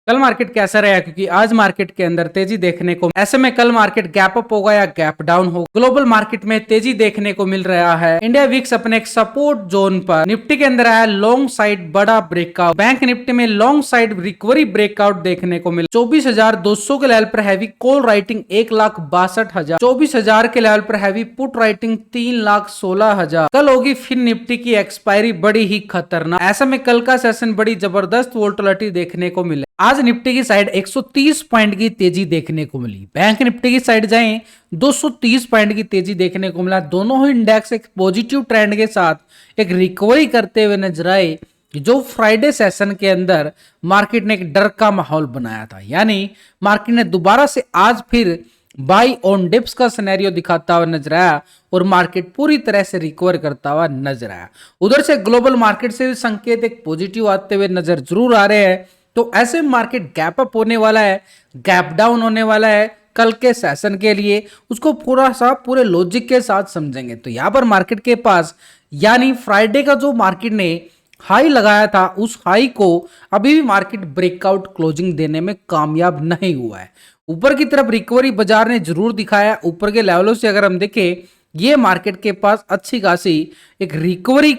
कल मार्केट कैसा रहा? क्योंकि आज मार्केट के अंदर तेजी देखने को, ऐसे में कल मार्केट गैप अप होगा या गैप डाउन होगा। ग्लोबल मार्केट में तेजी देखने को मिल रहा है। इंडिया विक्स अपने एक सपोर्ट जोन पर, निफ्टी के अंदर आया लॉन्ग साइड बड़ा ब्रेकआउट। बैंक निफ्टी में लॉन्ग साइड रिकवरी ब्रेकआउट देखने को मिला। 24,200 के लेवल पर हैवी कॉल राइटिंग 1,62,000, 24,000 के लेवल पर हैवी पुट राइटिंग 3,16,000। कल होगी फिर निफ्टी की एक्सपायरी बड़ी ही खतरनाक। ऐसा में कल का सेशन बड़ी जबरदस्त वोलेटिलिटी देखने को मिले। आज निफ्टी की साइड 130 पॉइंट की तेजी देखने को मिली। बैंक निफ्टी की साइड जाएं 230 पॉइंट की तेजी देखने को मिला। दोनों ही इंडेक्स एक पॉजिटिव ट्रेंड के साथ एक रिकवरी करते हुए नजर आए। जो फ्राइडे सेशन के अंदर मार्केट ने एक डर का माहौल बनाया था, यानी मार्केट ने दोबारा से आज फिर बाई ऑन डिप्स का सिनेरियो दिखाता हुआ नजर आया और मार्केट पूरी तरह से रिकवर करता हुआ नजर आया। उधर से ग्लोबल मार्केट से भी संकेत एक पॉजिटिव आते हुए नजर जरूर आ रहे हैं। तो ऐसे मार्केट गैप अप होने वाला है, गैप डाउन होने वाला है कल के सेशन के लिए। उसको पूरे लॉजिक के साथ समझेंगे। तो यहां पर मार्केट के पास, यानी फ्राइडे का जो मार्केट ने हाई लगाया था, उस हाई को अभी भी मार्केट ब्रेकआउट क्लोजिंग देने में कामयाब नहीं हुआ है। ऊपर की तरफ रिकवरी बाजार ने जरूर दिखाया। ऊपर के लेवलों से अगर हम देखें, ये मार्केट के पास अच्छी खासी एक रिकवरी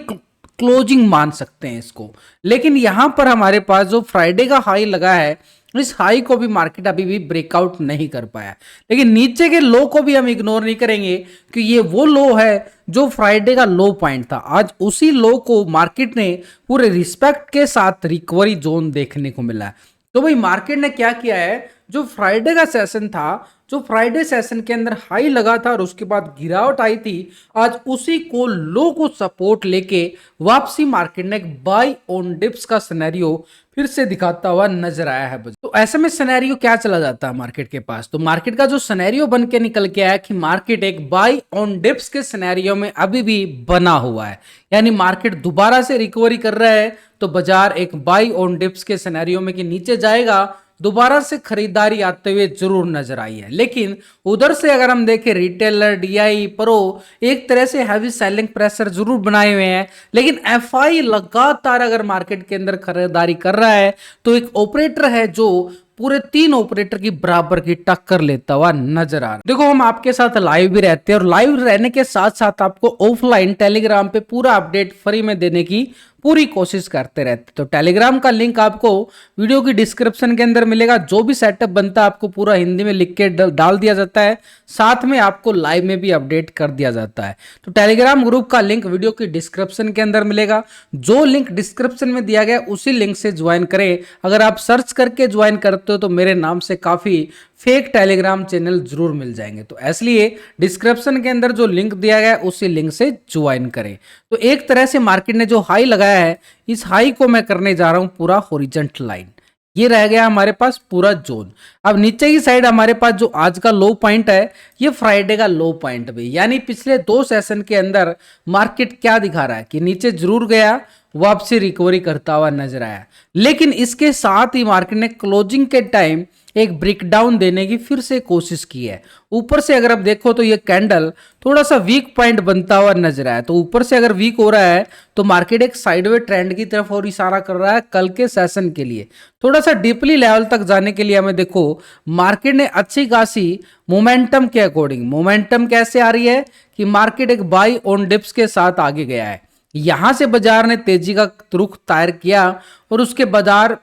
क्लोजिंग मान सकते हैं इसको। लेकिन यहां पर हमारे पास जो फ्राइडे का हाई लगा है, इस हाई को भी मार्केट अभी भी ब्रेकआउट नहीं कर पाया। लेकिन नीचे के लो को भी हम इग्नोर नहीं करेंगे कि ये वो लो है जो फ्राइडे का लो पॉइंट था। आज उसी लो को मार्केट ने पूरे रिस्पेक्ट के साथ रिकवरी जोन देखने को मिला है। तो भाई मार्केट ने क्या किया है, जो फ्राइडे का सेशन था, जो फ्राइडे सेशन के अंदर हाई लगा था और उसके बाद गिरावट आई थी, आज उसी को लो को सपोर्ट लेके वापसी मार्केट ने एक बाई ऑन डिप्स का सिनेरियो फिर से दिखाता हुआ नजर आया है। तो ऐसे में सिनेरियो क्या चला जाता है मार्केट के पास? तो मार्केट का जो सिनेरियो बन के निकल के आया कि मार्केट एक बाई ऑन डिप्स के सिनेरियो में अभी भी बना हुआ है, यानी मार्केट दोबारा से रिकवरी कर रहा है। तो बाजार एक बाई ऑन डिप्स के सिनेरियो में कि नीचे जाएगा, दोबारा से खरीदारी आते हुए जरूर नजर आई है। लेकिन उधर से अगर हम देखें, रिटेलर, डीआई, प्रो एक तरह से हैवी सेलिंग प्रेशर जरूर बनाए हुए हैं। लेकिन एफआई लगातार अगर मार्केट के अंदर खरीदारी कर रहा है, तो एक ऑपरेटर है जो पूरे 3 ऑपरेटर की बराबर की टक्कर लेता हुआ नजर आ रहा है। देखो, हम आपके साथ लाइव भी रहते हैं और लाइव रहने के साथ साथ आपको ऑफलाइन टेलीग्राम पे पूरा अपडेट फ्री में देने की पूरी कोशिश करते रहते। तो टेलीग्राम का लिंक आपको वीडियो की डिस्क्रिप्शन के अंदर मिलेगा। जो भी सेटअप बनता है आपको पूरा हिंदी में लिख के डाल दिया जाता है, साथ में आपको लाइव में भी अपडेट कर दिया जाता है। तो टेलीग्राम ग्रुप का लिंक वीडियो की डिस्क्रिप्शन के अंदर मिलेगा। जो लिंक डिस्क्रिप्शन में दिया गया उसी लिंक से ज्वाइन करें। अगर आप सर्च करके ज्वाइन करते हो तो मेरे नाम से काफी फेक टेलीग्राम चैनल जरूर मिल जाएंगे। तो इसलिए डिस्क्रिप्शन के अंदर जो लिंक दिया गया है उसी लिंक से ज्वाइन करें। तो एक तरह से मार्केट ने जो हाई लगाया है, इस हाई को मैं करने जा रहा हूं पूरा हॉरिजॉन्टल लाइन। ये रह गया हमारे पास पूरा जोन। अब नीचे की साइड हमारे पास जो आज का लो पॉइंट है, ये फ्राइडे का लो पॉइंट भी, यानी पिछले 2 सेशन के अंदर मार्केट क्या दिखा रहा है कि नीचे जरूर गया, वापसी रिकवरी करता हुआ नजर आया। लेकिन इसके साथ ही मार्केट ने क्लोजिंग के टाइम एक ब्रेकडाउन देने की फिर से कोशिश की है। ऊपर से अगर आप देखो तो ये कैंडल थोड़ा सा वीक पॉइंट बनता हुआ नजर आया। तो ऊपर से अगर वीक हो रहा है तो मार्केट एक साइडवे ट्रेंड की तरफ और इशारा कर रहा है कल के सेशन के लिए। थोड़ा सा डीपली लेवल तक जाने के लिए हमें देखो, मार्केट ने अच्छी खासी मोमेंटम के अकॉर्डिंग, मोमेंटम कैसे आ रही है कि मार्केट एक बाई ऑन डिप्स के साथ आगे गया है। यहां से बाजार ने तेजी का रुख तैयार किया और उसके बाजार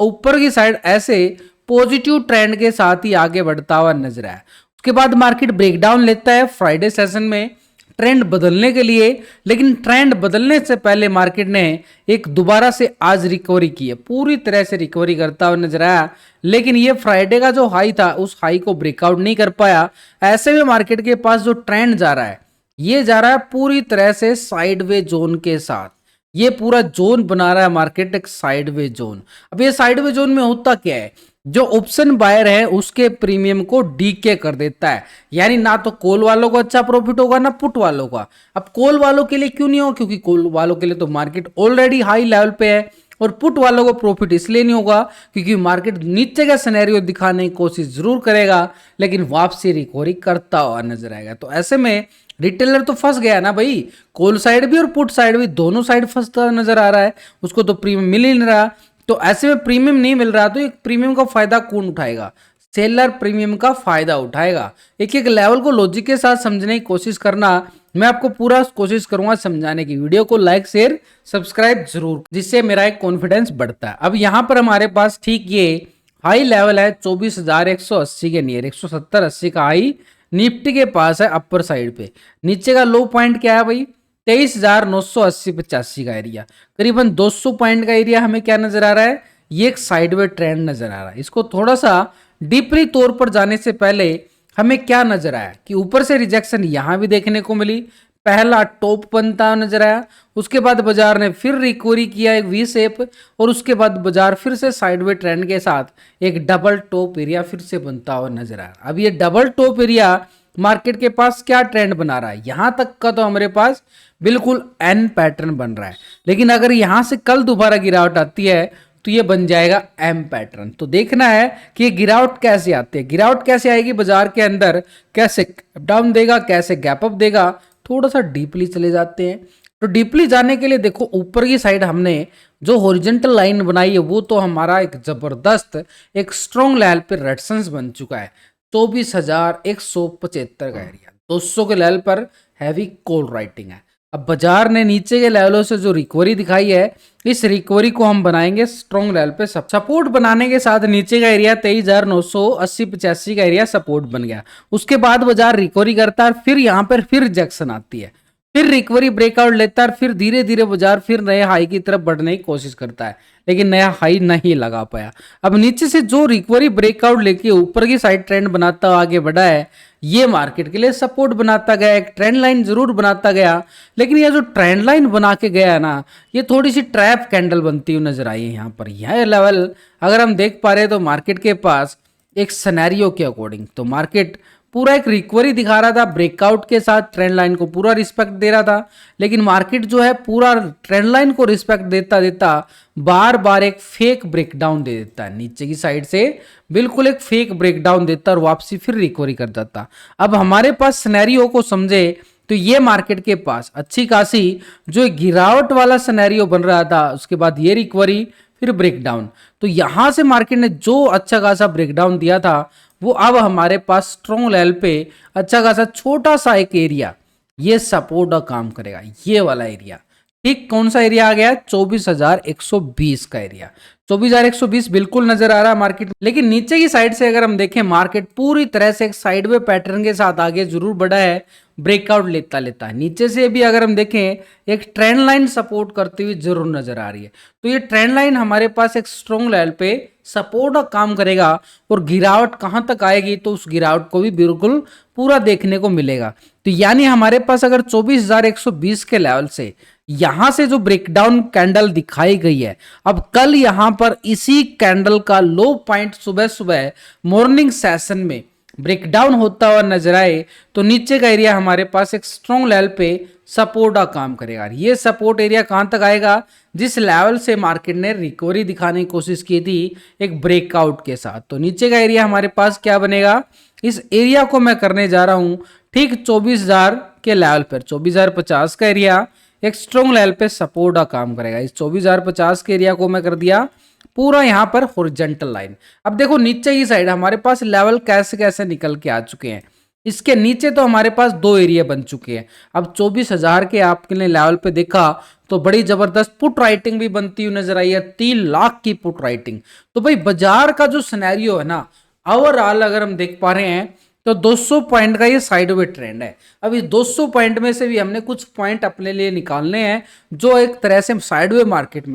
ऊपर की साइड ऐसे पॉजिटिव ट्रेंड के साथ ही आगे बढ़ता हुआ नजर आया। उसके बाद मार्केट ब्रेकडाउन लेता है फ्राइडे सेशन में ट्रेंड बदलने के लिए। लेकिन ट्रेंड बदलने से पहले मार्केट ने एक दोबारा से आज रिकवरी की है, पूरी तरह से रिकवरी करता हुआ नजर आया। लेकिन ये फ्राइडे का जो हाई था, उस हाई को ब्रेकआउट नहीं कर पाया। ऐसे में मार्केट के पास जो ट्रेंड जा रहा है, ये जा रहा है पूरी तरह से साइडवे जोन के साथ। ये पूरा जोन बना रहा है मार्केट एक साइडवे जोन। अब ये साइडवे जोन में होता क्या है, जो ऑप्शन बायर है उसके प्रीमियम को डीके कर देता है। यानी ना तो कॉल वालों को अच्छा प्रॉफिट होगा, ना पुट वालों का। अब कॉल वालों के लिए क्यों नहीं हो, क्योंकि कॉल वालों के लिए तो मार्केट ऑलरेडी हाई लेवल पे है। और पुट वालों को प्रॉफिट इसलिए नहीं होगा क्योंकि मार्केट नीचे का सिनेरियो दिखाने की कोशिश जरूर करेगा, लेकिन वापसी रिकवरी करता हुआ नजर आएगा। तो ऐसे में रिटेलर तो फंस गया ना भाई, कॉल साइड भी और पुट साइड भी, दोनों साइड फंसता नजर आ रहा है, उसको तो प्रीमियम मिल ही नहीं रहा। तो ऐसे में प्रीमियम नहीं मिल रहा, तो एक प्रीमियम का फायदा कौन उठाएगा? सेलर प्रीमियम का फायदा उठाएगा। एक एक लेवल को लॉजिक के साथ समझने की कोशिश करना, मैं आपको पूरा कोशिश करूंगा समझाने की। वीडियो को लाइक शेयर सब्सक्राइब जरूर, जिससे मेरा एक कॉन्फिडेंस बढ़ता है। अब यहां पर हमारे पास ठीक ये हाई लेवल है 24,180 के नियर, 170-80 का हाई निफ्टी के पास है अपर साइड पे। नीचे का लो पॉइंट क्या है भाई? 23,980-85 का एरिया, करीबन 200 पॉइंट का एरिया हमें क्या नजर आ रहा है? ये एक साइडवे ट्रेंड नजर आ रहा है। इसको थोड़ा सा डीपली तौर पर जाने से पहले हमें क्या नजर आया कि ऊपर से रिजेक्शन यहां भी देखने को मिली, पहला टॉप बनता नजर आया, उसके बाद बाजार ने फिर रिकवरी किया एक वी शेप, और उसके बाद बाजार फिर से साइडवे ट्रेंड के साथ एक डबल टॉप एरिया फिर से बनता हुआ नजर आया। अब ये डबल टॉप एरिया मार्केट के पास क्या ट्रेंड बना रहा है? यहां तक का तो हमारे पास बिल्कुल एन पैटर्न बन रहा है, लेकिन अगर यहां से कल दोबारा गिरावट आती है तो ये बन जाएगा एम पैटर्न। तो देखना है कि ये गिरावट कैसे आती है, गिरावट कैसे आएगी बाजार के अंदर, कैसे डाउन देगा, कैसे गैप अप देगा। थोड़ा सा डीपली चले जाते हैं। तो डीपली जाने के लिए देखो, ऊपर की साइड हमने जो हॉरिजॉन्टल लाइन बनाई है वो तो हमारा एक जबरदस्त एक स्ट्रॉन्ग लेवल पे रेजिस्टेंस बन चुका है, 24,175 का एरिया, 200 के लेवल पर हैवी कॉल राइटिंग है। अब बाजार ने नीचे के लेवलों से जो रिकवरी दिखाई है, इस रिकवरी को हम बनाएंगे स्ट्रॉन्ग लेवल पे सपोर्ट बनाने के साथ। नीचे का एरिया 23,980-85 का एरिया सपोर्ट बन गया। उसके बाद बाजार रिकवरी करता है, फिर यहाँ पर फिर रिजेक्शन आती है, फिर रिकवरी ब्रेकआउट लेता है, फिर धीरे धीरे बाजार फिर नए हाई की तरफ बढ़ने की कोशिश करता है, लेकिन नया हाई नहीं लगा पाया। अब नीचे से जो रिकवरी ब्रेकआउट लेके ऊपर की साइड ट्रेंड बनाता हुआ आगे बढ़ा है, ये मार्केट के लिए सपोर्ट बनाता गया, एक ट्रेंड लाइन जरूर बनाता गया, लेकिन ये जो ट्रेंड लाइन बना के गया है ना, ये थोड़ी सी ट्रैप कैंडल बनती हुई नजर आई है। यहाँ पर यह लेवल अगर हम देख पा रहे हैं तो मार्केट के पास एक सिनेरियो के अकॉर्डिंग तो मार्केट पूरा एक रिकवरी दिखा रहा था, ब्रेकआउट के साथ ट्रेंड लाइन को पूरा रिस्पेक्ट दे रहा था, लेकिन मार्केट जो है पूरा ट्रेंड लाइन को रिस्पेक्ट देता देता बार बार एक फेक ब्रेकडाउन दे देता है, नीचे की साइड से बिल्कुल एक फेक ब्रेकडाउन देता और वापसी फिर रिकवरी कर जाता। अब हमारे पास सिनेरियो को समझे तो ये मार्केट के पास अच्छी खासी जो गिरावट वाला सिनेरियो बन रहा था, उसके बाद ये रिकवरी फिर ब्रेकडाउन, तो यहां से मार्केट ने जो अच्छा खासा ब्रेकडाउन दिया था वो अब हमारे पास स्ट्रॉन्ग लेवल पे अच्छा खासा छोटा सा एक एरिया ये सपोर्ट का काम करेगा, ये वाला एरिया। ठीक कौन सा एरिया आ गया? 24,120 का एरिया, 24,120 बिल्कुल नजर आ रहा है मार्केट। लेकिन नीचे की साइड से अगर हम देखें, मार्केट पूरी तरह से एक साइडवे पैटर्न के साथ आगे जरूर बढ़ा है, ब्रेकआउट लेता लेता है। नीचे से भी अगर हम देखें, एक ट्रेंड लाइन सपोर्ट करती हुई जरूर नजर आ रही है। तो ये ट्रेंड लाइन हमारे पास एक स्ट्रॉन्ग लेवल पे सपोर्ट का काम करेगा, और गिरावट कहां तक आएगी तो उस गिरावट को भी बिल्कुल पूरा देखने को मिलेगा। तो यानी हमारे पास अगर 24,120 के लेवल से यहां से जो ब्रेकडाउन कैंडल दिखाई गई है, अब कल यहां पर इसी कैंडल का लो पॉइंट सुबह सुबह मॉर्निंग सेशन में ब्रेकडाउन होता हुआ नजर आए, तो नीचे का एरिया हमारे पास एक स्ट्रॉन्ग लेवल पे सपोर्ट का काम करेगा। ये सपोर्ट एरिया कहां तक आएगा? जिस लेवल से मार्केट ने रिकवरी दिखाने की कोशिश की थी एक ब्रेकआउट के साथ, तो नीचे का एरिया हमारे पास क्या बनेगा? इस एरिया को मैं करने जा रहा हूं ठीक 24,000 के लेवल पर, 24,050 का एरिया एक स्ट्रॉन्ग लेवल पे सपोर्ट का काम करेगा। इस 24,050 के एरिया को मैं कर दिया पूरा यहां पर हॉरिजॉन्टल लाइन। अब देखो नीचे की साइड हमारे पास लेवल कैसे कैसे निकल के आ चुके हैं। इसके नीचे तो हमारे पास दो एरिया बन चुके हैं। अब 24,000 के आपने लेवल पे देखा तो बड़ी जबरदस्त पुट राइटिंग भी बनती हुई नजर आई है, 3 लाख की पुट राइटिंग। तो भाई बाजार का जो सिनेरियो है ना, ओवरऑल अगर हम देख पा रहे हैं तो 200 पॉइंट का ये साइडवे ट्रेंड है। अब इस 200 पॉइंट में से भी हमने कुछ पॉइंट अपने लिए निकालने हैं जो एक तरह से साइडवे मार्केट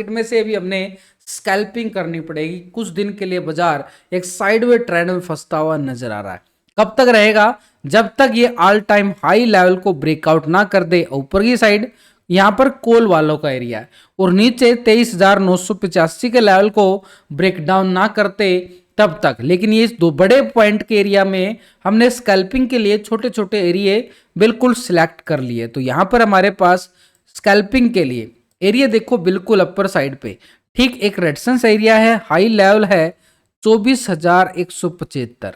में से भी हमने स्कैल्पिंग करनी पड़ेगी। कुछ दिन के लिए बाजार एक साइडवे ट्रेंड में फंसता हुआ नजर आ रहा है। कब तक रहेगा? जब तक ये ऑल टाइम हाई लेवल को ब्रेकआउट ना कर दे। ऊपर की साइड यहां पर कॉल वालों का एरिया है, और नीचे 23,985 के लेवल को ब्रेकडाउन ना करते तब तक। लेकिन ये इस दो बड़े पॉइंट के एरिया में हमने स्कैल्पिंग के लिए छोटे छोटे एरिया बिल्कुल सिलेक्ट कर लिए। तो यहां पर हमारे पास स्कैल्पिंग के लिए एरिया देखो बिल्कुल अपर साइड पे ठीक एक रेजिस्टेंस एरिया है, हाई लेवल है 24,175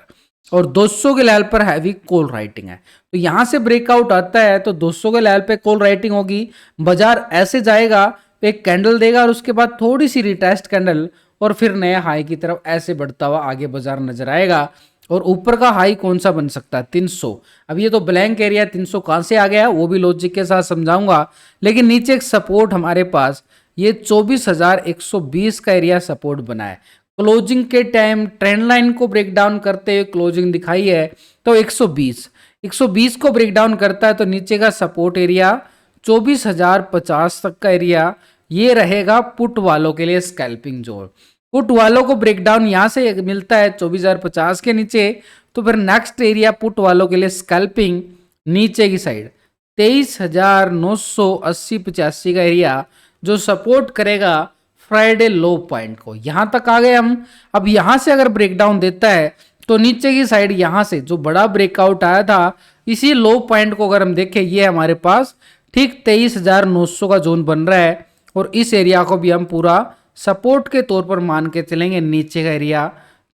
और 200 के लेवल पर हैवी कॉल राइटिंग है। तो यहां से ब्रेकआउट आता है तो 200 के लेवल पे कॉल राइटिंग होगी, बाजार ऐसे जाएगा एक कैंडल देगा और उसके बाद थोड़ी सी रिटेस्ट कैंडल और फिर नए हाई की तरफ ऐसे बढ़ता हुआ आगे बाजार नजर आएगा। और ऊपर का हाई कौन सा बन सकता है? 300। अब ये तो ब्लैंक एरिया 300 कहां से आ गया वो भी लॉजिक के साथ समझाऊंगा, लेकिन नीचे एक सपोर्ट हमारे पास ये 24,120 का एरिया सपोर्ट बना है। क्लोजिंग के टाइम ट्रेंड लाइन को ब्रेक डाउन करते हुए क्लोजिंग दिखाई है तो 120 को ब्रेक डाउन करता है तो नीचे का सपोर्ट एरिया 24,050 तक का एरिया ये रहेगा पुट वालों के लिए स्कैल्पिंग जोन। पुट वालों को ब्रेकडाउन यहां से मिलता है 24,050 के नीचे, तो फिर नेक्स्ट एरिया पुट वालों के लिए स्कैल्पिंग नीचे की साइड 23,980-85 का एरिया जो सपोर्ट करेगा फ्राइडे लो पॉइंट को। यहां तक आ गए हम। अब यहां से अगर ब्रेकडाउन देता है तो नीचे की साइड यहां से जो बड़ा ब्रेकआउट आया था इसी लो पॉइंट को अगर हम देखें ये हमारे पास ठीक 23,900 का जोन बन रहा है और इस एरिया को भी हम पूरा सपोर्ट के तौर पर मान के चलेंगे। नीचे का एरिया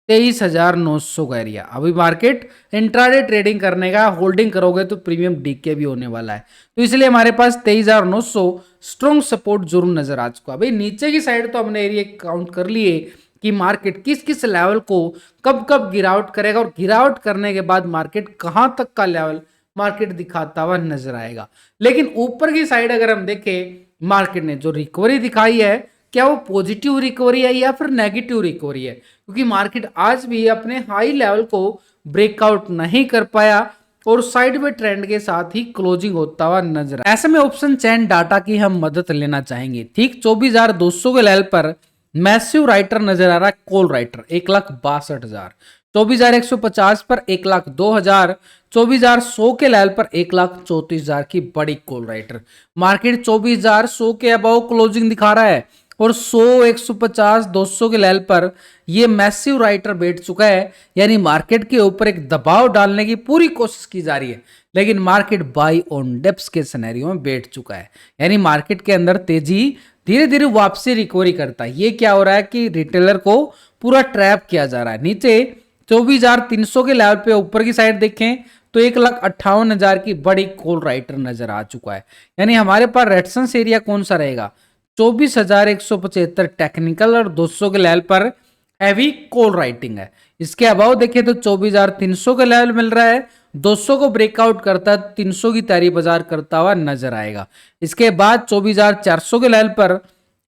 23,900 का एरिया। अभी मार्केट इंट्राडे ट्रेडिंग करने का, होल्डिंग करोगे तो प्रीमियम डीके भी होने वाला है, तो इसलिए हमारे पास 23,900 स्ट्रॉन्ग सपोर्ट जरूर नजर आ चुका। भाई नीचे की साइड तो हमने एरिया काउंट कर लिए कि मार्केट किस किस लेवल को कब कब गिरावट करेगा और गिरावट करने के बाद मार्केट कहां तक का लेवल मार्केट दिखाता हुआ नजर आएगा। लेकिन ऊपर की साइड अगर हम देखें मार्केट ने जो रिकवरी दिखाई है क्या वो पॉजिटिव रिकवरी है या फिर नेगेटिव रिकवरी है? क्योंकि मार्केट आज भी अपने हाई लेवल को ब्रेकआउट नहीं कर पाया और साइडवे ट्रेंड के साथ ही क्लोजिंग होता हुआ नजर आया। ऐसे में ऑप्शन चेन डाटा की हम मदद लेना चाहेंगे। ठीक 24,200 के लेवल पर मैसिव राइटर नजर आ रहा है, कॉल राइटर 1,62,000, 24,150 पर 1,02,000, 24,100 के लेवल पर 1,34,000 की बड़ी कॉल राइटर। मार्केट 24,100 के अबाव क्लोजिंग दिखा रहा है और 100, 150, 200 के लेवल पर ये मैसिव राइटर बैठ चुका है, यानी मार्केट के ऊपर एक दबाव डालने की पूरी कोशिश की जा रही है, लेकिन मार्केट बाई ऑन डिप्स के सिनेरियो में बैठ चुका है। यानी मार्केट के अंदर तेजी धीरे धीरे वापसी रिकवरी करता है। ये क्या हो रहा है कि रिटेलर को पूरा ट्रैप किया जा रहा है। नीचे 24,300 के लेवल पे ऊपर की साइड देखें तो 1,58,000 की बड़ी कॉल राइटर नजर आ चुका है। यानी हमारे पास रेजिस्टेंस एरिया कौन सा रहेगा? 24,175 टेक्निकल और 200 के लेवल पर हैवी कॉल राइटिंग है। इसके अबाव देखें तो 24,300 के लेवल मिल रहा है, 200 को ब्रेकआउट करता है 300 की तैयारी बाजार करता हुआ नजर आएगा। इसके बाद 24,400 के लेवल पर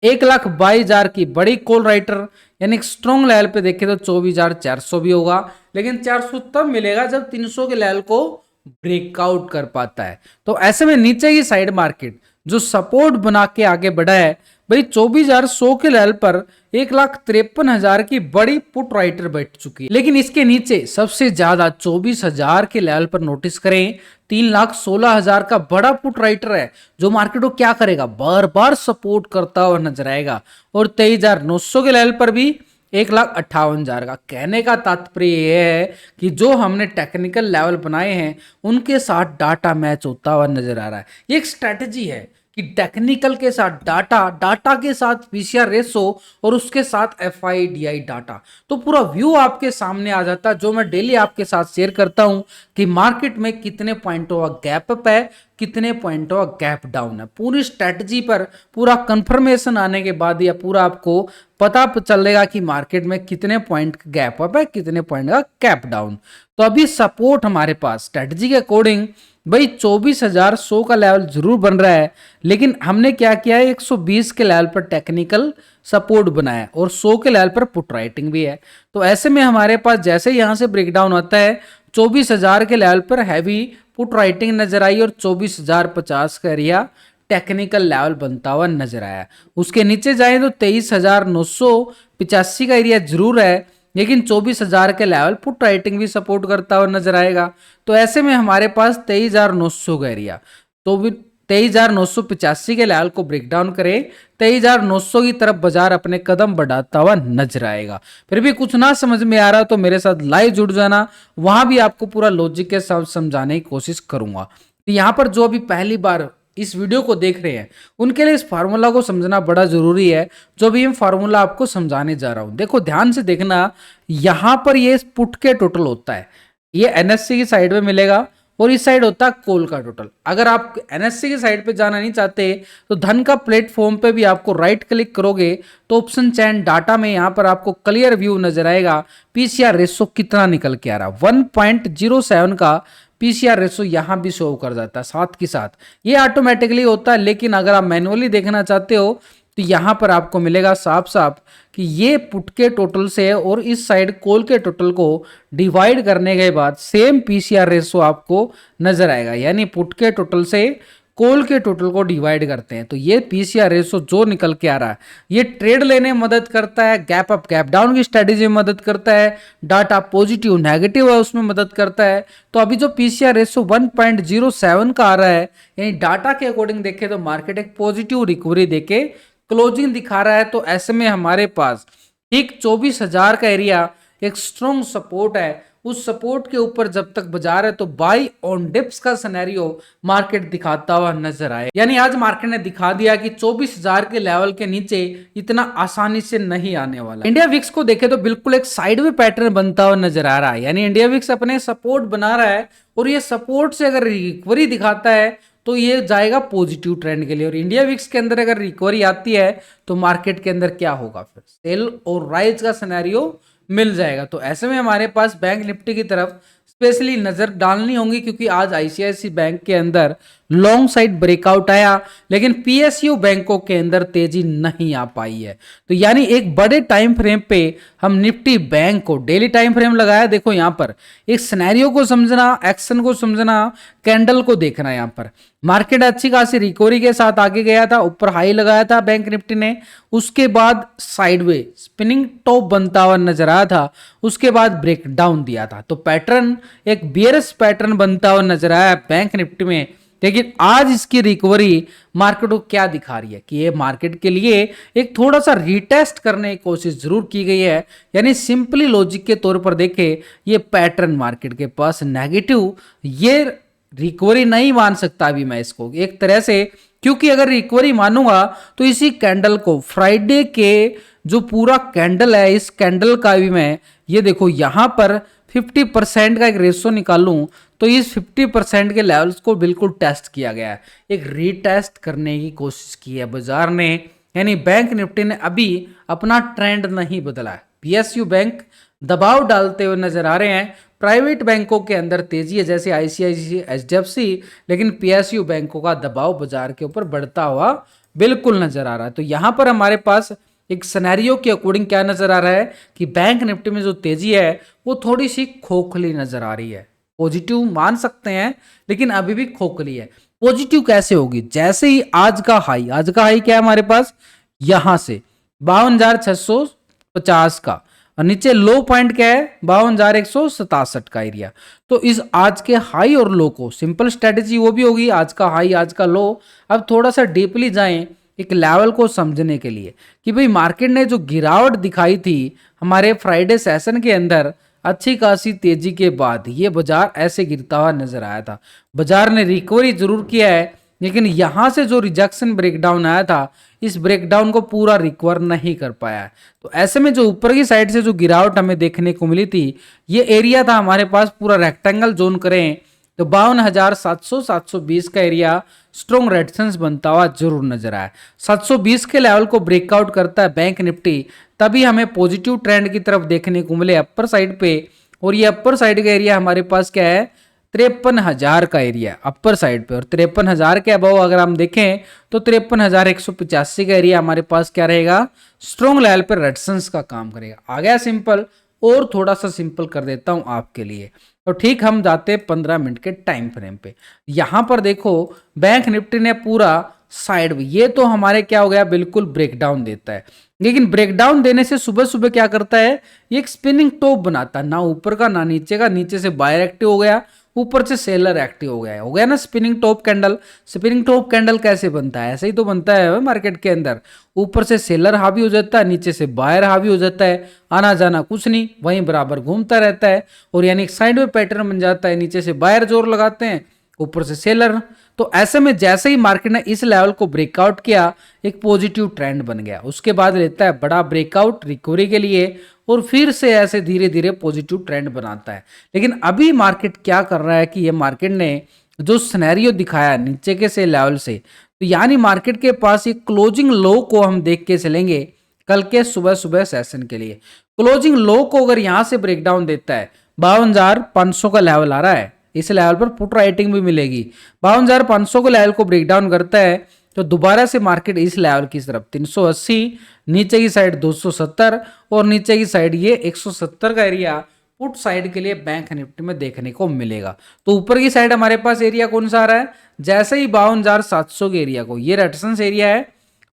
1,22,000 की बड़ी कॉल राइटर, यानी स्ट्रॉन्ग लेवल पे देखें तो 24,400 भी होगा, लेकिन 400 तब मिलेगा जब 300 के लेवल को ब्रेकआउट कर पाता है। तो ऐसे में नीचे की साइड मार्केट जो सपोर्ट बना के आगे बढ़ा है भाई 24,100 के लेवल पर 1,53,000 की बड़ी पुट राइटर बैठ चुकी है। लेकिन इसके नीचे सबसे ज्यादा 24,000 के लेवल पर नोटिस करें 3,16,000 का बड़ा पुट राइटर है जो मार्केट को क्या करेगा, बार बार सपोर्ट करता हुआ नजर आएगा। और 23,900 के लेवल पर भी 1,58,000 का। कहने का तात्पर्य यह है कि जो हमने टेक्निकल लेवल बनाए हैं उनके साथ डाटा मैच होता हुआ नजर आ रहा है। ये एक स्ट्रेटजी है कि टेक्निकल के साथ डाटा के साथ पीसीआर रेशो और उसके साथ एफआईडीआई डाटा, तो पूरा व्यू आपके सामने आ जाता है जो मैं डेली आपके साथ शेयर करता हूं कि मार्केट में कितने पॉइंटों का गैप अप है, कितने पॉइंटों का गैप डाउन है। पूरी स्ट्रेटजी पर पूरा कंफर्मेशन आने के बाद या पूरा आपको पता चलेगा कि मार्केट में कितने पॉइंट का गैप अप है, कितने पॉइंट का गैप डाउन। तो अभी सपोर्ट हमारे पास स्ट्रेटजी के अकॉर्डिंग भाई 24,100 का लेवल जरूर बन रहा है, लेकिन हमने क्या किया है 120 के लेवल पर टेक्निकल सपोर्ट बनाया और 100 के लेवल पर पुट राइटिंग भी है। तो ऐसे में हमारे पास जैसे यहां से ब्रेकडाउन होता है 24,000 के लेवल पर हैवी पुट राइटिंग नजर आई और 24,050 का एरिया टेक्निकल लेवल बनता हुआ नजर आया। उसके नीचे जाए तो 23,985 का एरिया जरूर है, लेकिन 24,000 के लेवल पुट राइटिंग भी सपोर्ट करता हुआ नजर आएगा। तो ऐसे में हमारे पास 23,900 का एरिया, तो 23,985 के लेवल को ब्रेकडाउन करें 23,900 की तरफ बाजार अपने कदम बढ़ाता हुआ नजर आएगा। फिर भी कुछ ना समझ में आ रहा तो मेरे साथ लाइव जुड़ जाना, वहां भी आपको पूरा लॉजिक के साथ समझाने की कोशिश करूंगा। तो यहाँ पर जो अभी पहली बार इस वीडियो को देख रहे हैं उनके लिए इस फार्मूला को समझना बड़ा जरूरी है, जो भी मैं फार्मूला आपको समझाने जा रहा हूं। देखो ध्यान से देखना, यहां पर ये पुट के टोटल होता है, ये एनएससी की साइड में मिलेगा और इस साइड होता है कोल का टोटल। अगर आप एनएससी की साइड पे जाना नहीं चाहते तो धन का प्लेटफॉर्म पे भी आपको राइट क्लिक करोगे तो ऑप्शन चैन डाटा में यहाँ पर आपको क्लियर व्यू नजर आएगा। पीसीआर रेशो कितना निकल के आ रहा, 1.07 का पीसीआर रेशो यहाँ भी शो कर जाता है साथ के साथ, ये ऑटोमेटिकली होता है। लेकिन अगर आप मैनुअली देखना चाहते हो तो यहां पर आपको मिलेगा साफ साफ कि ये पुट के टोटल से और इस साइड कॉल के टोटल को डिवाइड करने के बाद सेम पीसीआर रेशो आपको नजर आएगा। यानी पुट के टोटल से कॉल के टोटल को डिवाइड करते हैं तो ये पीसीआर रेशो जो निकल के आ रहा है ये ट्रेड लेने में मदद करता है, गैप अप गैप डाउन की स्ट्रेटेजी में मदद करता है, डाटा पॉजिटिव नेगेटिव है उसमें मदद करता है। तो अभी जो पीसीआर रेशो 1.07 का आ रहा है यानी डाटा के अकॉर्डिंग देखें तो मार्केट एक पॉजिटिव रिकवरी देके क्लोजिंग दिखा रहा है। तो ऐसे में हमारे पास ठीक 24,000 का एरिया एक स्ट्रॉन्ग सपोर्ट है, उस सपोर्ट के ऊपर जब तक बाजार है तो बाई ऑन डिप्स का सिनेरियो मार्केट दिखाता हुआ नजर आए। यानी आज मार्केट ने दिखा दिया कि 24,000 के लेवल के नीचे इतना आसानी से नहीं आने वाला। इंडिया विक्स को देखे तो बिल्कुल एक साइडवे पैटर्न बनता हुआ नजर आ रहा है। यानी इंडिया विक्स अपने सपोर्ट बना रहा है और ये सपोर्ट से अगर रिकवरी दिखाता है तो ये जाएगा पॉजिटिव ट्रेंड के लिए। और इंडिया विक्स के अंदर अगर रिकवरी आती है तो मार्केट के अंदर क्या होगा, फिर सेल और राइज का सिनेरियो मिल जाएगा। तो ऐसे में हमारे पास बैंक निफ्टी की तरफ स्पेशली नजर डालनी होगी क्योंकि आज आईसीआईसी बैंक के अंदर लॉन्ग साइड ब्रेकआउट आया लेकिन पीएसयू बैंकों के अंदर तेजी नहीं आ पाई है। तो यानी एक बड़े टाइम फ्रेम पे हम निफ्टी बैंक को डेली टाइम फ्रेम लगाया, देखो यहां पर एक सिनेरियो को समझना, एक्शन को समझना, कैंडल को देखना। यहां पर मार्केट अच्छी खासी रिकवरी के साथ आगे गया था, ऊपर हाई लगाया था बैंक निफ्टी ने, उसके बाद साइडवे स्पिनिंग टॉप बनता हुआ नजर आया था, उसके बाद ब्रेक डाउन दिया था। तो पैटर्न एक बियरस पैटर्न बनता हुआ नजर आया बैंक निफ्टी में। लेकिन आज इसकी रिकवरी मार्केट को क्या दिखा रही है कि ये मार्केट के लिए एक थोड़ा सा रिटेस्ट करने की कोशिश जरूर की गई है। यानी सिंपली लॉजिक के तौर पर देखे ये पैटर्न मार्केट के पास नेगेटिव, ये रिकवरी नहीं मान सकता अभी मैं इसको एक तरह से, क्योंकि अगर रिकवरी मानूंगा तो इसी कैंडल को फ्राइडे के जो पूरा कैंडल है इस कैंडल का भी मैं ये देखो यहां पर 50% का एक रेशो निकालूं तो इस 50% के लेवल्स को बिल्कुल टेस्ट किया गया है, एक रीटेस्ट करने की कोशिश की है बाजार ने। यानी बैंक निफ्टी ने अभी अपना ट्रेंड नहीं बदला है। पीएसयू बैंक दबाव डालते हुए नजर आ रहे हैं, प्राइवेट बैंकों के अंदर तेजी है जैसे आईसीआईसी, एचडीएफसी, लेकिन पीएसयू बैंकों का दबाव बाजार के ऊपर बढ़ता हुआ बिल्कुल नजर आ रहा है। तो यहां पर हमारे पास एक सिनेरियो के अकॉर्डिंग क्या नजर आ रहा है कि बैंक निफ्टी में जो तेजी है वो थोड़ी सी खोखली नजर आ रही है। पॉजिटिव मान सकते हैं लेकिन अभी भी खोखली है। पॉजिटिव कैसे होगी, जैसे ही आज का हाई क्या है हमारे पास यहां से 52,650 का, और नीचे लो पॉइंट क्या है 52,167 का एरिया। तो इस आज के हाई और लो को सिंपल स्ट्रेटेजी वो भी होगी, आज का हाई आज का लो। अब थोड़ा सा डीपली जाएं एक लेवल को समझने के लिए कि भाई मार्केट ने जो गिरावट दिखाई थी हमारे फ्राइडे सेशन के अंदर अच्छी खासी तेजी के बाद ये बाजार ऐसे गिरता हुआ नजर आया था। बाजार ने रिकवरी जरूर किया है लेकिन यहां से जो रिजेक्शन ब्रेकडाउन आया था इस ब्रेकडाउन को पूरा रिकवर नहीं कर पाया है। तो ऐसे में जो ऊपर की साइड से जो गिरावट हमें देखने को मिली थी ये एरिया था हमारे पास पूरा रेक्टेंगल जोन करें तो 52,700-720 का एरिया स्ट्रॉन्ग रेजिस्टेंस बनता हुआ जरूर नजर आया। 720 के लेवल को ब्रेकआउट करता है बैंक निफ्टी तभी हमें पॉजिटिव ट्रेंड की तरफ देखने को मिले अपर साइड पे। और ये अपर साइड का एरिया हमारे पास क्या है 53,000 का एरिया अपर साइड पे, और 53,000 के अबव अगर हम देखें तो 53,185 का एरिया हमारे पास क्या रहेगा स्ट्रॉन्ग लेवल पर रेजिस्टेंस का काम करेगा। आ गया सिंपल, और थोड़ा सा सिंपल कर देता हूं आपके लिए। तो ठीक हम जाते हैं 15 मिनट के टाइम फ्रेम पे। यहां पर देखो बैंक निफ्टी ने पूरा साइड, ये तो हमारे क्या हो गया बिल्कुल ब्रेकडाउन देता है, लेकिन ब्रेकडाउन देने से सुबह सुबह क्या करता है ये एक स्पिनिंग टॉप बनाता है, ना ऊपर का ना नीचे का, नीचे से बायर एक्टिव हो गया ऊपर से सेलर एक्टिव हो गया ना spinning top candle. Spinning top candle कैसे बनता है, ऐसे ही तो बनता है मार्केट के अंदर, ऊपर से सेलर हावी हो जाता है नीचे से बायर हावी हो जाता है, आना जाना कुछ नहीं वहीं बराबर घूमता रहता है, और यानी साइड में पैटर्न बन जाता है, नीचे से बायर जोर लगाते हैं ऊपर से सेलर। तो ऐसे में जैसे ही मार्केट ने इस लेवल को ब्रेकआउट किया एक पॉजिटिव ट्रेंड बन गया, उसके बाद लेता है बड़ा ब्रेकआउट रिकवरी के लिए और फिर से ऐसे धीरे धीरे पॉजिटिव ट्रेंड बनाता है। लेकिन अभी मार्केट क्या कर रहा है कि ये मार्केट ने जो सिनेरियो दिखाया नीचे के से लेवल से, तो यानी मार्केट के पास ये क्लोजिंग लो को हम देख के चलेंगे कल के सुबह सुबह सेशन के लिए। क्लोजिंग लो को अगर यहां से ब्रेकडाउन देता है, 52,500 का लेवल आ रहा है, इस लेवल पर पुट राइटिंग भी मिलेगी। 52,500 को लेवल को ब्रेकडाउन करता है तो दोबारा से मार्केट इस लेवल की तरफ 380, नीचे की साइड 270 और नीचे की साइड ये 170 का एरिया पुट साइड के लिए बैंक निफ्टी में देखने को मिलेगा। तो ऊपर की साइड हमारे पास एरिया कौन सा आ रहा है, जैसे ही 52,700 के एरिया को, ये रेजिस्टेंस एरिया है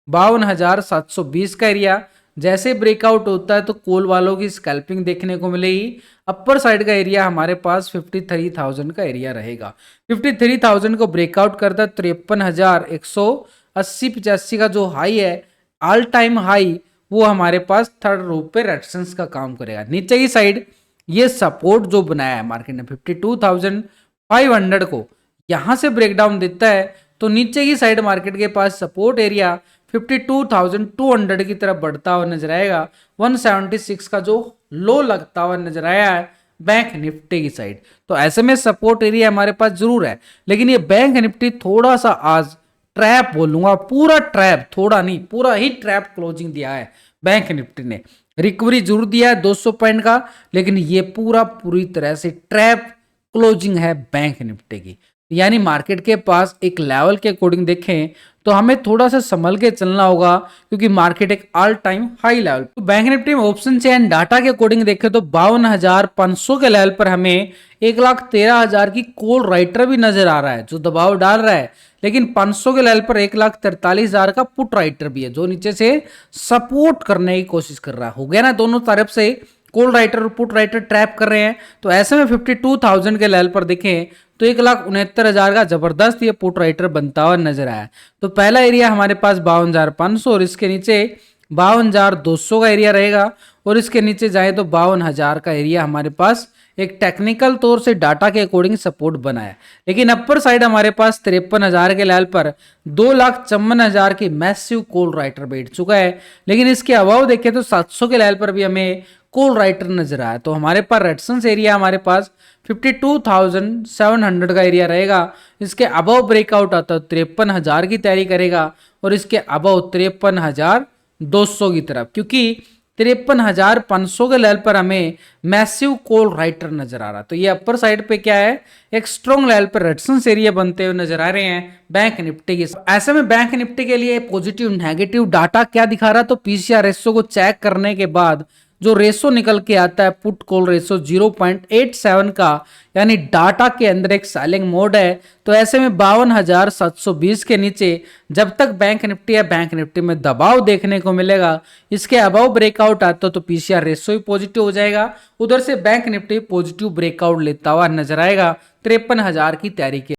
52,720 का एरिया, जैसे ब्रेकआउट होता है तो कॉल वालों की स्कैल्पिंग देखने को मिलेगी। अपर साइड का एरिया हमारे पास 53,000 का एरिया रहेगा। 53,000 को ब्रेकआउट करता है 53,180-85 का जो हाई है, ऑल टाइम हाई, वो हमारे पास थर्ड रो पे रेजिस्टेंस का काम करेगा। नीचे की साइड ये सपोर्ट जो बनाया है मार्केट ने 52,500 को यहां से ब्रेकडाउन देता है तो नीचे की साइड मार्केट के पास सपोर्ट एरिया 52,200 की तरफ बढ़ता हुआ नजर आएगा। 176 का जो लो लगता हुआ नजर आया है बैंक निफ्टी की साइड। तो ऐसे में सपोर्ट एरिया हमारे पास जरूर है, लेकिन ये बैंक निफ्टी थोड़ा सा आज ट्रैप बोलूंगा, पूरा ट्रैप, थोड़ा नहीं पूरा ही ट्रैप क्लोजिंग दिया है बैंक निफ्टी ने। रिकवरी जरूर दिया है 200 पॉइंट का, लेकिन ये पूरी तरह से ट्रैप क्लोजिंग है बैंक निफ्टी की। यानी मार्केट के पास एक लेवल के अकॉर्डिंग देखें तो हमें थोड़ा सा संभल के चलना होगा, क्योंकि मार्केट एक ऑल टाइम हाई लेवल। तो बैंक निफ्टी में ऑप्शन चेन डाटा के अकॉर्डिंग देखें तो 52,500 के लेवल पर हमें 1,13,000 की कॉल राइटर भी नजर आ रहा है जो दबाव डाल रहा है। लेकिन 500 के लेवल पर 1,43,000 का पुट राइटर भी है जो नीचे से सपोर्ट करने की कोशिश कर रहा है। हो गया ना, दोनों तरफ से कॉल राइटर और पुट राइटर ट्रैप कर रहे हैं। तो ऐसे में 52,000 के लेवल पर देखें तो 1,69,000 का जबरदस्त ये पुट राइटर बनता हुआ नजर आया। तो पहला एरिया हमारे पास 52,500 और इसके नीचे 52,200 का एरिया रहेगा, और इसके नीचे जाए तो 52,000 का एरिया हमारे पास एक टेक्निकल तौर से डाटा के अकॉर्डिंग सपोर्ट बना है। लेकिन अपर साइड हमारे पास 53,000 के लेवल पर 2,54,000 की मैसिव कॉल राइटर बैठ चुका है। लेकिन इसके अभाव देखें तो 700 के लेवल पर भी हमें कॉल राइटर नजर आया। तो हमारे पास रेजिस्टेंस एरिया हमारे पास 52,700 का एरिया रहेगा। इसके अबव ब्रेकआउट आता है 53,000 की तैयारी करेगा, और इसके अबव 53,200 की तरफ, क्योंकि 53,500 के लेवल पर हमें मैसिव कॉल राइटर नजर आ रहा है। तो ये अपर साइड पे क्या है, एक स्ट्रॉन्ग लेवल पर रेजिस्टेंस एरिया बनते हुए नजर आ रहे हैं बैंक निफ्टी के। ऐसे में बैंक निफ्टी के लिए पॉजिटिव नेगेटिव डाटा क्या दिखा रहा है, तो पीसीआर रेशो को चेक करने के बाद जो रेशो निकल के आता है पुट कॉल रेशो 0.87 का, यानी डाटा के अंदर एक सेलिंग मोड है। तो ऐसे में 52,720 के नीचे जब तक बैंक निफ्टी है, बैंक निफ्टी में दबाव देखने को मिलेगा। इसके अबाव ब्रेकआउट आता तो पीसीआर रेशो भी पॉजिटिव हो जाएगा, उधर से बैंक निफ्टी पॉजिटिव ब्रेकआउट लेता हुआ नजर आएगा 53,000 की तैयारी के।